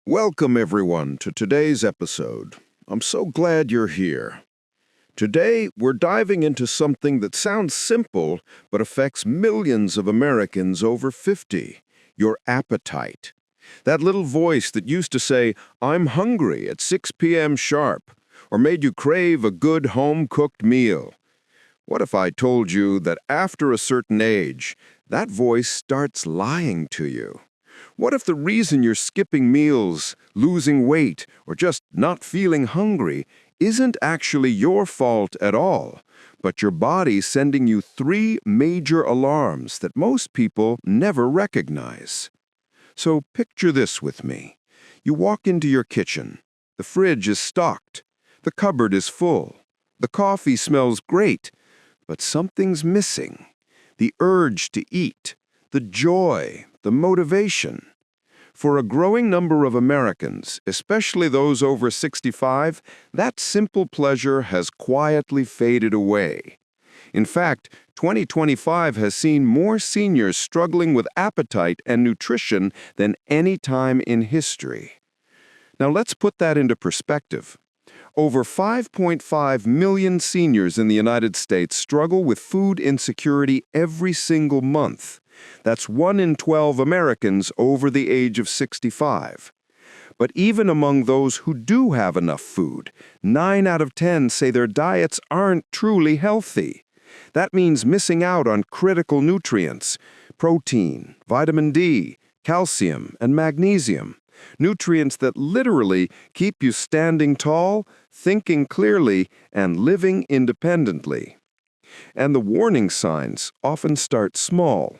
Welcome, everyone, to today's episode. I'm so glad you're here. Today, we're diving into something that sounds simple but affects millions of Americans over 50, your appetite. That little voice that used to say, "I'm hungry" at 6 p.m. sharp, or made you crave a good home-cooked meal. What if I told you that after a certain age, that voice starts lying to you? What if the reason you're skipping meals, losing weight, or just not feeling hungry isn't actually your fault at all, but your body sending you three major alarms that most people never recognize? So picture this with me. You walk into your kitchen. The fridge is stocked. The cupboard is full. The coffee smells great, but something's missing. The urge to eat, the joy, the motivation. For a growing number of Americans, especially those over 65, that simple pleasure has quietly faded away. In fact, 2025 has seen more seniors struggling with appetite and nutrition than any time in history. Now let's put that into perspective. Over 5.5 million seniors in the United States struggle with food insecurity every single month. That's 1 in 12 Americans over the age of 65. But even among those who do have enough food, 9 out of 10 say their diets aren't truly healthy. That means missing out on critical nutrients: protein, vitamin D, calcium, and magnesium. Nutrients that literally keep you standing tall, thinking clearly, and living independently. And the warning signs often start small.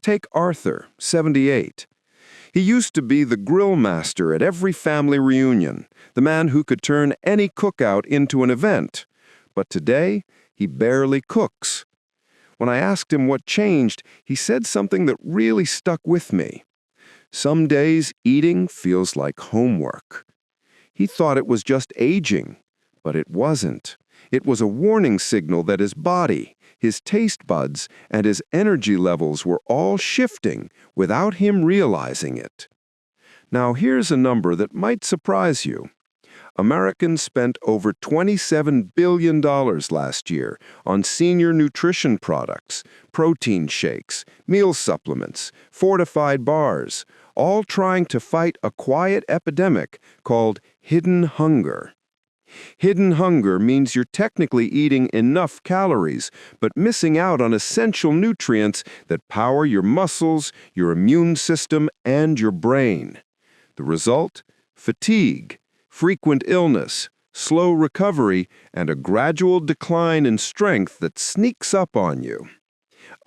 Take Arthur, 78. He used to be the grill master at every family reunion, the man who could turn any cookout into an event. But today, he barely cooks. When I asked him what changed, he said something that really stuck with me. Some days, eating feels like homework. He thought it was just aging, but it wasn't. It was a warning signal that his body, his taste buds, and his energy levels were all shifting without him realizing it. Now here's a number that might surprise you. Americans spent over $27 billion last year on senior nutrition products, protein shakes, meal supplements, fortified bars, all trying to fight a quiet epidemic called hidden hunger. Hidden hunger means you're technically eating enough calories, but missing out on essential nutrients that power your muscles, your immune system, and your brain. The result? Fatigue, frequent illness, slow recovery, and a gradual decline in strength that sneaks up on you.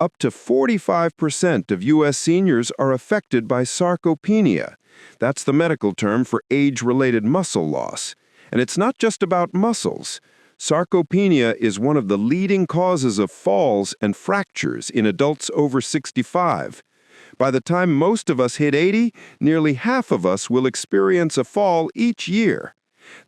Up to 45% of U.S. seniors are affected by sarcopenia. That's the medical term for age-related muscle loss. And it's not just about muscles. Sarcopenia is one of the leading causes of falls and fractures in adults over 65. By the time most of us hit 80, nearly half of us will experience a fall each year.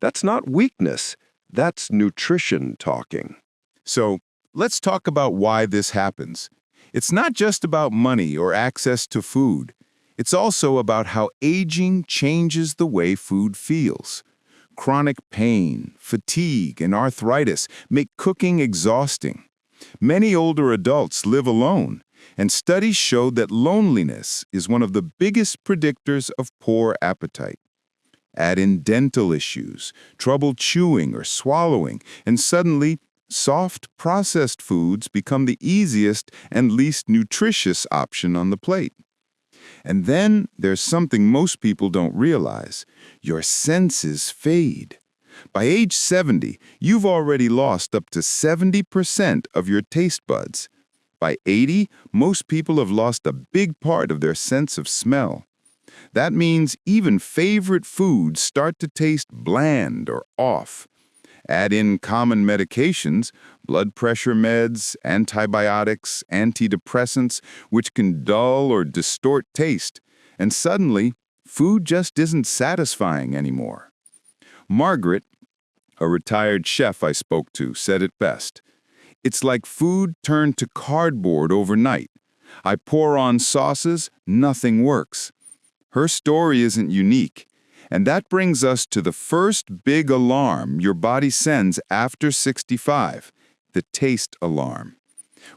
That's not weakness, that's nutrition talking. So, let's talk about why this happens. It's not just about money or access to food. It's also about how aging changes the way food feels. Chronic pain, fatigue, and arthritis make cooking exhausting. Many older adults live alone, and studies show that loneliness is one of the biggest predictors of poor appetite. Add in dental issues, trouble chewing or swallowing, and suddenly, soft, processed foods become the easiest and least nutritious option on the plate. And then there's something most people don't realize. Your senses fade. By age 70, you've already lost up to 70% of your taste buds. By 80, most people have lost a big part of their sense of smell. That means even favorite foods start to taste bland or off. Add in common medications, blood pressure meds, antibiotics, antidepressants, which can dull or distort taste, and suddenly, food just isn't satisfying anymore. Margaret, a retired chef I spoke to, said it best. It's like food turned to cardboard overnight. I pour on sauces, nothing works. Her story isn't unique. And that brings us to the first big alarm your body sends after 65, the taste alarm.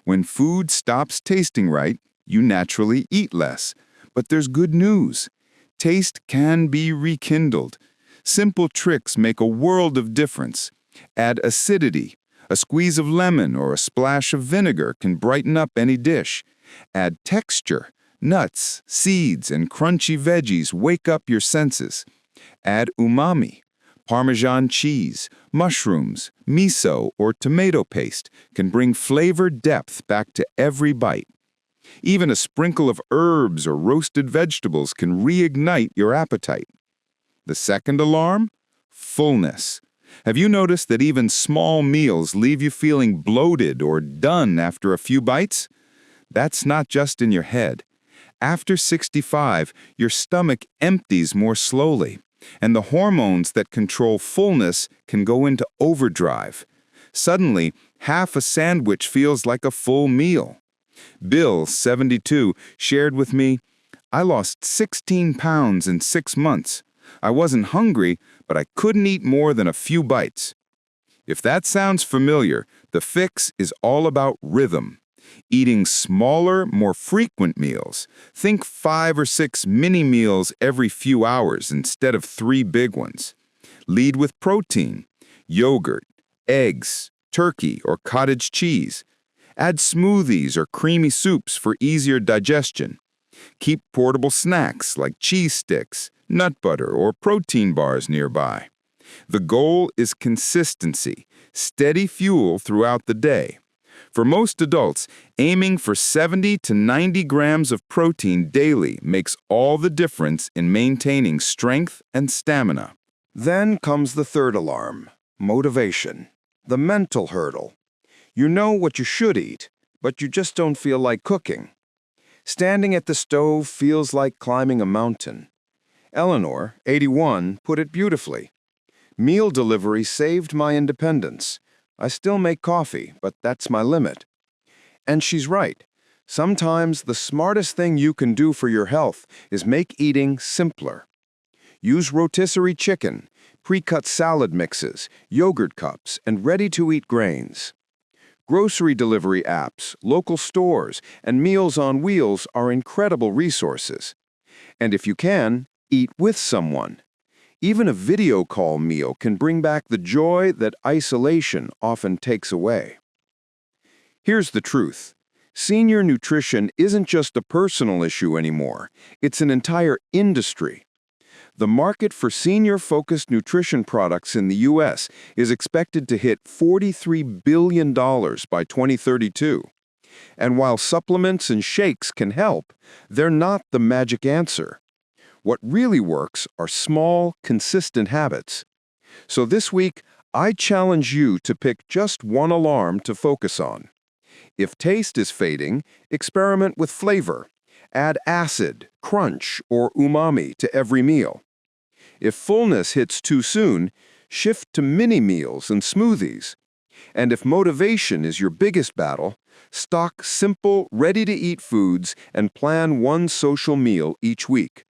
When food stops tasting right, you naturally eat less. But there's good news. Taste can be rekindled. Simple tricks make a world of difference. Add acidity. A squeeze of lemon or a splash of vinegar can brighten up any dish. Add texture. Nuts, seeds, and crunchy veggies wake up your senses. Add umami. Parmesan cheese, mushrooms, miso, or tomato paste can bring flavor depth back to every bite. Even a sprinkle of herbs or roasted vegetables can reignite your appetite. The second alarm? Fullness. Have you noticed that even small meals leave you feeling bloated or done after a few bites? That's not just in your head. After 65, your stomach empties more slowly, and the hormones that control fullness can go into overdrive. Suddenly, half a sandwich feels like a full meal. Bill, 72, shared with me, "I lost 16 pounds in 6 months. I wasn't hungry, but I couldn't eat more than a few bites." If that sounds familiar, the fix is all about rhythm. Eating smaller, more frequent meals. Think 5 or 6 mini meals every few hours instead of 3 big ones. Lead with protein, yogurt, eggs, turkey, or cottage cheese. Add smoothies or creamy soups for easier digestion. Keep portable snacks like cheese sticks, nut butter, or protein bars nearby. The goal is consistency, steady fuel throughout the day. For most adults, aiming for 70 to 90 grams of protein daily makes all the difference in maintaining strength and stamina. Then comes the third alarm, motivation, the mental hurdle. You know what you should eat, but you just don't feel like cooking. Standing at the stove feels like climbing a mountain. Eleanor, 81, put it beautifully. Meal delivery saved my independence. I still make coffee, but that's my limit. And she's right. Sometimes the smartest thing you can do for your health is make eating simpler. Use rotisserie chicken, pre-cut salad mixes, yogurt cups, and ready-to-eat grains. Grocery delivery apps, local stores, and Meals on Wheels are incredible resources. And if you can, eat with someone. Even a video call meal can bring back the joy that isolation often takes away. Here's the truth. Senior nutrition isn't just a personal issue anymore. It's an entire industry. The market for senior-focused nutrition products in the U.S. is expected to hit $43 billion by 2032. And while supplements and shakes can help, they're not the magic answer. What really works are small, consistent habits. So this week, I challenge you to pick just one alarm to focus on. If taste is fading, experiment with flavor. Add acid, crunch, or umami to every meal. If fullness hits too soon, shift to mini meals and smoothies. And if motivation is your biggest battle, stock simple, ready-to-eat foods and plan one social meal each week.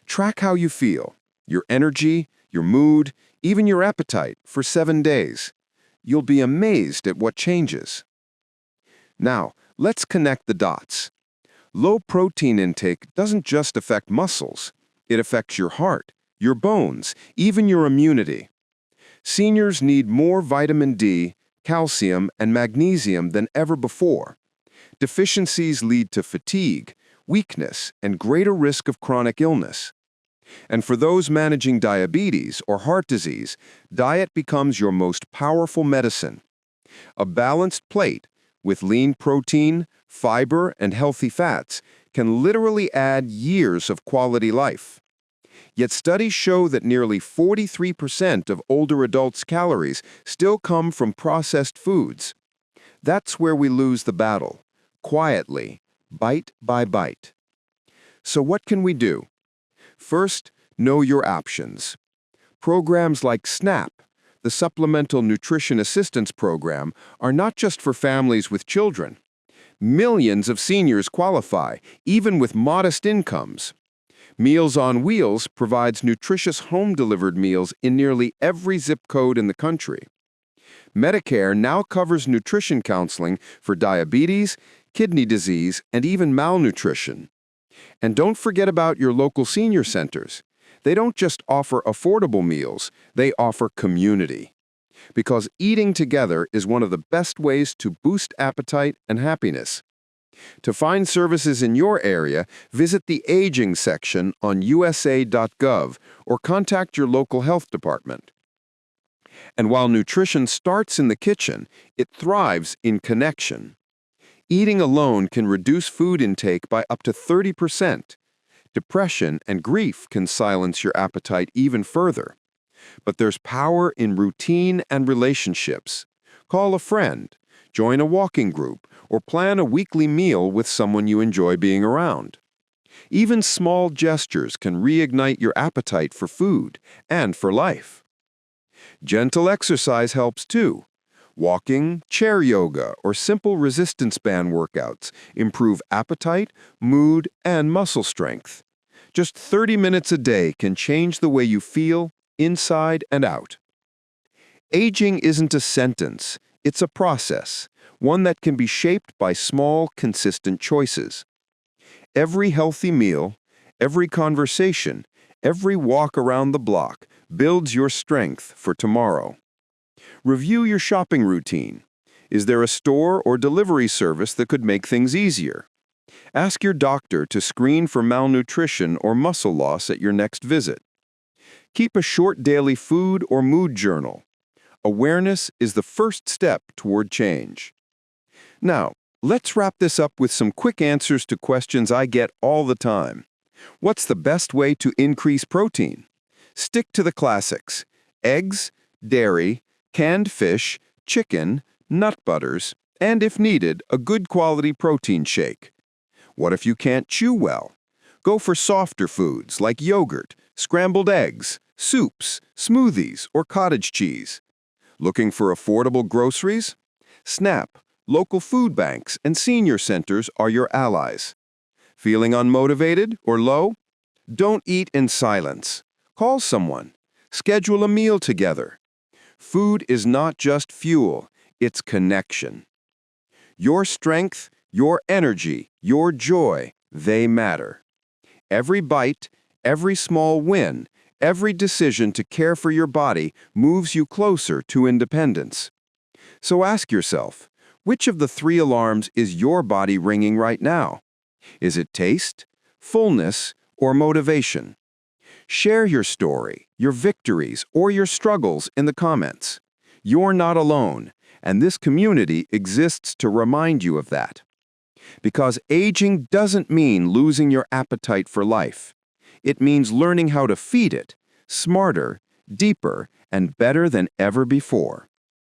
Track how you feel, your energy, your mood, even your appetite for 7 days. You'll be amazed at what changes. Now, let's connect the dots. Low protein intake doesn't just affect muscles. It affects your heart, your bones, even your immunity. Seniors need more vitamin D, calcium, and magnesium than ever before. Deficiencies lead to fatigue, weakness, and greater risk of chronic illness. And for those managing diabetes or heart disease, diet becomes your most powerful medicine. A balanced plate with lean protein, fiber, and healthy fats can literally add years of quality life. Yet studies show that nearly 43% of older adults' calories still come from processed foods. That's where we lose the battle, quietly, bite by bite. So what can we do? First, know your options. Programs like SNAP, the Supplemental Nutrition Assistance Program, are not just for families with children. Millions of seniors qualify, even with modest incomes. Meals on Wheels provides nutritious home-delivered meals in nearly every zip code in the country. Medicare now covers nutrition counseling for diabetes, kidney disease, and even malnutrition. And don't forget about your local senior centers. They don't just offer affordable meals, they offer community. Because eating together is one of the best ways to boost appetite and happiness. To find services in your area, visit the Aging section on usa.gov or contact your local health department. And while nutrition starts in the kitchen, it thrives in connection. Eating alone can reduce food intake by up to 30%. Depression and grief can silence your appetite even further. But there's power in routine and relationships. Call a friend, join a walking group, or plan a weekly meal with someone you enjoy being around. Even small gestures can reignite your appetite for food and for life. Gentle exercise helps too. Walking, chair yoga, or simple resistance band workouts improve appetite, mood, and muscle strength. Just 30 minutes a day can change the way you feel, inside and out. Aging isn't a sentence, it's a process, one that can be shaped by small, consistent choices. Every healthy meal, every conversation, every walk around the block builds your strength for tomorrow. Review your shopping routine. Is there a store or delivery service that could make things easier? Ask your doctor to screen for malnutrition or muscle loss at your next visit. Keep a short daily food or mood journal. Awareness is the first step toward change. Now, let's wrap this up with some quick answers to questions I get all the time. What's the best way to increase protein? Stick to the classics: eggs, dairy, canned fish, chicken, nut butters, and if needed, a good quality protein shake. What if you can't chew well? Go for softer foods like yogurt, scrambled eggs, soups, smoothies, or cottage cheese. Looking for affordable groceries? SNAP, local food banks, and senior centers are your allies. Feeling unmotivated or low? Don't eat in silence. Call someone. Schedule a meal together. Food is not just fuel, it's connection. Your strength, your energy, your joy, they matter. Every bite, every small win, every decision to care for your body moves you closer to independence. So ask yourself, which of the 3 alarms is your body ringing right now? Is it taste, fullness, or motivation? Share your story, your victories, or your struggles in the comments. You're not alone, and this community exists to remind you of that. Because aging doesn't mean losing your appetite for life. It means learning how to feed it, smarter, deeper, and better than ever before.